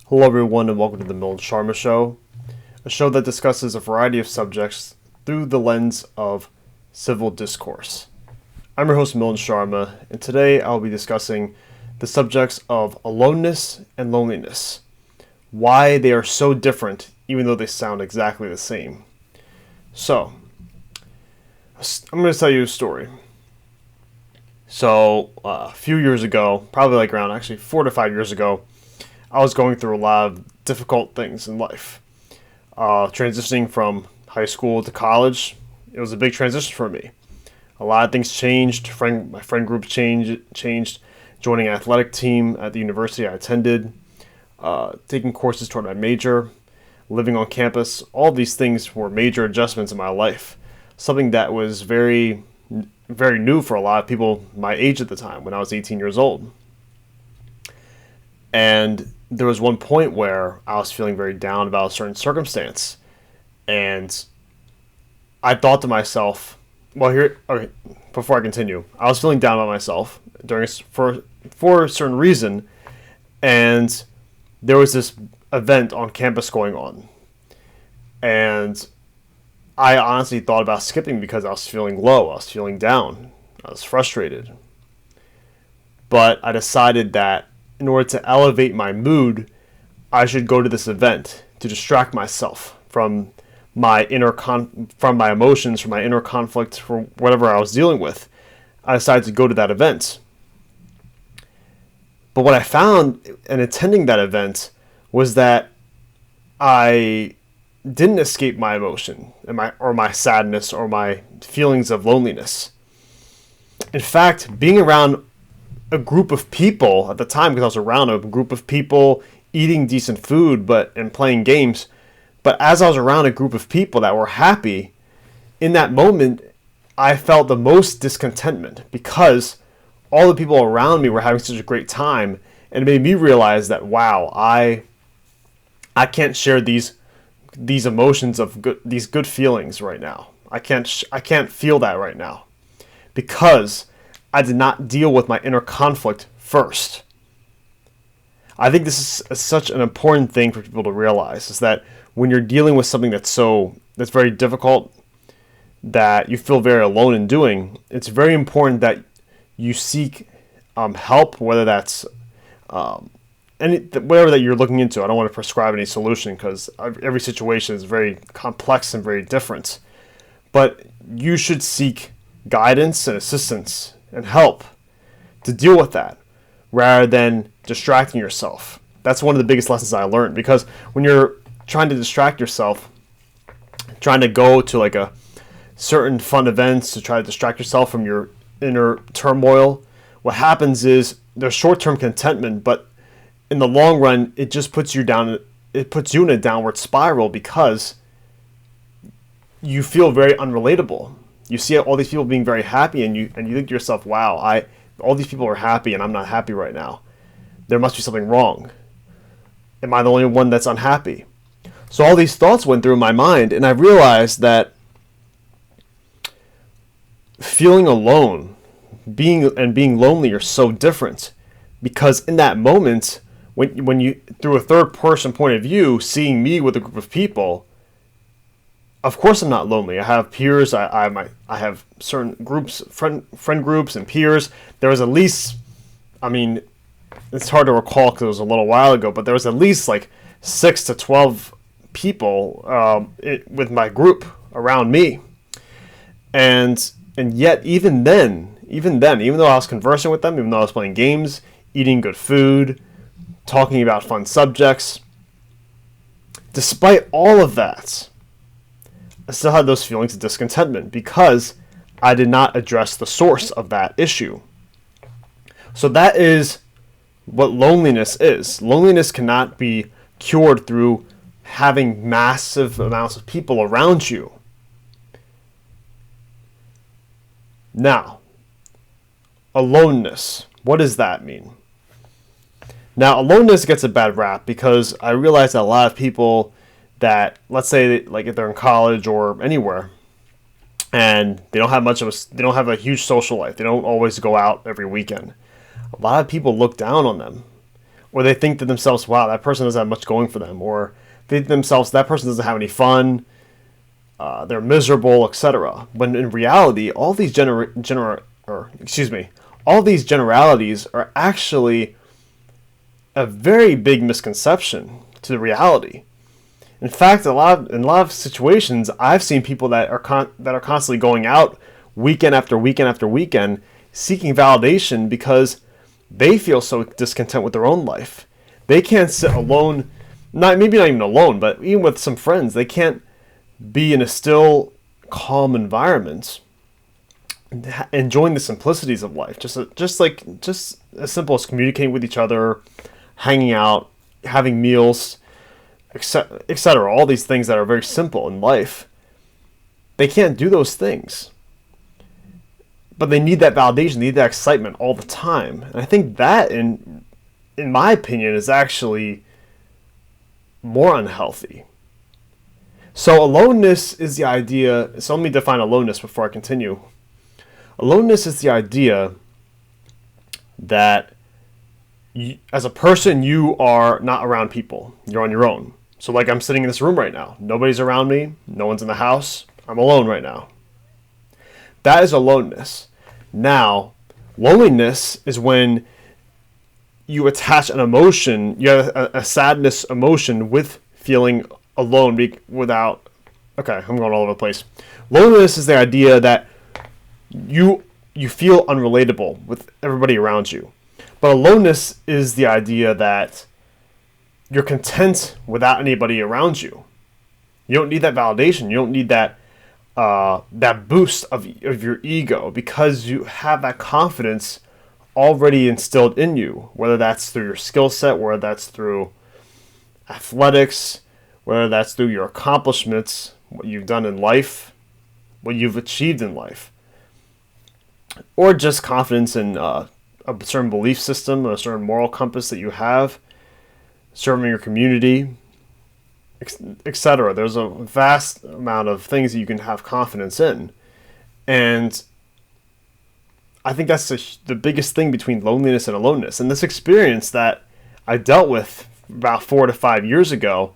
Hello, everyone, and welcome to the Milan Sharma Show, a show that discusses a variety of subjects through the lens of civil discourse. I'm your host, Milan Sharma, and today I'll be discussing the subjects of aloneness and loneliness, why they are so different even though they sound exactly the same. So, I'm going to tell you a story. So, a few years ago, probably like around 4 to 5 years ago, I was going through a lot of difficult things in life. Transitioning from high school to college, it was a big transition for me. A lot of things changed. My friend group changed. Joining an athletic team at the university I attended, taking courses toward my major, living on campus. All these things were major adjustments in my life. Something that was very, very new for a lot of people my age at the time, when I was 18 years old. And there was one point where I was feeling very down about a certain circumstance. And I thought to myself, before I continue, I was feeling down about myself for a certain reason. And there was this event on campus going on. And I honestly thought about skipping because I was feeling low. I was feeling down. I was frustrated. But I decided that in order to elevate my mood, I should go to this event to distract myself from my from my emotions, from my inner conflict, for whatever I was dealing with. I decided to go to that event. But what I found in attending that event was that I didn't escape my emotion or my sadness or my feelings of loneliness. In fact, being around a group of people at the time, because I was around a group of people eating decent food and playing games, but as I was around a group of people that were happy, in that moment I felt the most discontentment because all the people around me were having such a great time, and it made me realize that wow, I can't share these emotions of these good feelings right now. I can't feel that right now because I did not deal with my inner conflict first. I think this is such an important thing for people to realize, is that when you're dealing with something that's very difficult, that you feel very alone in doing, it's very important that you seek help, whether that's whatever that you're looking into. I don't want to prescribe any solution because every situation is very complex and very different. But you should seek guidance and assistance and help to deal with that rather than distracting yourself. That's one of the biggest lessons I learned, because when you're trying to distract yourself, trying to go to like a certain fun events to try to distract yourself from your inner turmoil, what happens is there's short-term contentment, but in the long run, it just puts you down. It puts you in a downward spiral because you feel very unrelatable. You see all these people being very happy, and you think to yourself, wow, all these people are happy and I'm not happy right now. There must be something wrong. Am I the only one that's unhappy? So all these thoughts went through my mind, and I realized that feeling alone, being lonely are so different, because in that moment, when you, through a third person point of view, seeing me with a group of people, of course I'm not lonely. I have peers. I have certain groups, friend groups and peers. There was at least, it's hard to recall because it was a little while ago, but there was at least like 6 to 12 people with my group around me. And yet even then, even though I was conversing with them, even though I was playing games, eating good food, talking about fun subjects, despite all of that, I still had those feelings of discontentment because I did not address the source of that issue. So that is what loneliness is. Loneliness cannot be cured through having massive amounts of people around you. Now, aloneness. What does that mean? Now, aloneness gets a bad rap because I realize that a lot of people that, let's say, like if they're in college or anywhere, and they don't have a huge social life. They don't always go out every weekend. A lot of people look down on them, or they think to themselves, wow, that person doesn't have much going for them, or they think to themselves, that person doesn't have any fun, they're miserable, etc. When in reality, all these all these generalities are actually a very big misconception to the reality. In fact, in a lot of situations, I've seen people that are constantly going out weekend after weekend after weekend, seeking validation because they feel so discontent with their own life. They can't sit alone, maybe not even alone, but even with some friends, they can't be in a still, calm environment, enjoying the simplicities of life. Just as simple as communicating with each other, hanging out, having meals, etc. All these things that are very simple in life. They can't do those things. But they need that validation, they need that excitement all the time. And I think that, in my opinion, is actually more unhealthy. So aloneness is the idea. So let me define aloneness before I continue. Aloneness is the idea that as a person, you are not around people. You're on your own. So like I'm sitting in this room right now. Nobody's around me. No one's in the house. I'm alone right now. That is aloneness. Now, loneliness is when you attach an emotion, you have a sadness emotion with feeling alone without... Okay, I'm going all over the place. Loneliness is the idea that you feel unrelatable with everybody around you. But aloneness is the idea that you're content without anybody around you. You don't need that validation. You don't need that boost of your ego, because you have that confidence already instilled in you, whether that's through your skill set, whether that's through athletics, whether that's through your accomplishments, what you've done in life, what you've achieved in life, or just confidence in a certain belief system, a certain moral compass that you have, serving your community, etc. There's a vast amount of things that you can have confidence in. And I think that's the biggest thing between loneliness and aloneness. And this experience that I dealt with about 4 to 5 years ago,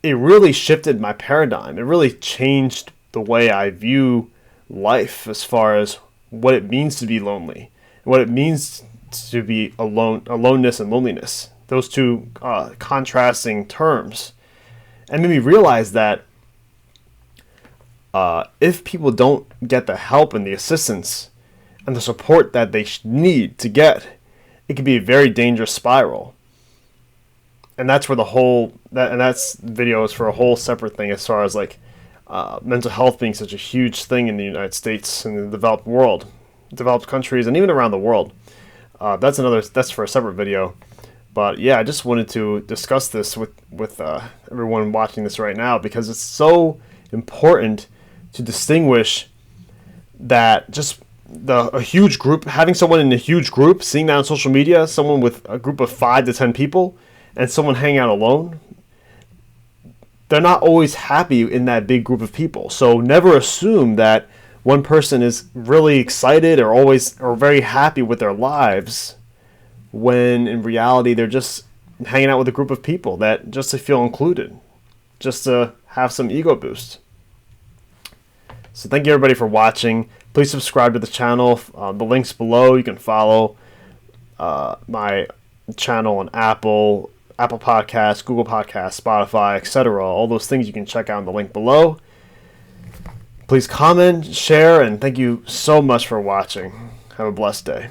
it really shifted my paradigm. It really changed the way I view life as far as what it means to be lonely, what it means to be aloneness and loneliness. Those two contrasting terms. And made me realize that if people don't get the help and the assistance and the support that they need to get, it can be a very dangerous spiral. And that's where that's videos for a whole separate thing, as far as like mental health being such a huge thing in the United States and the developed world, developed countries, and even around the world. That's for a separate video. But yeah, I just wanted to discuss this with everyone watching this right now, because it's so important to distinguish that just a huge group, having someone in a huge group, seeing that on social media, someone with a group of 5 to 10 people, and someone hanging out alone, they're not always happy in that big group of people. So never assume that one person is really excited or very happy with their lives, when in reality they're just hanging out with a group of people that just to feel included, just to have some ego boost. So thank you everybody for watching. Please subscribe to the channel. The link's below. You can follow my channel on Apple Podcasts, Google Podcasts, Spotify, etc. All those things you can check out in the link below. Please comment, share, and thank you so much for watching. Have a blessed day.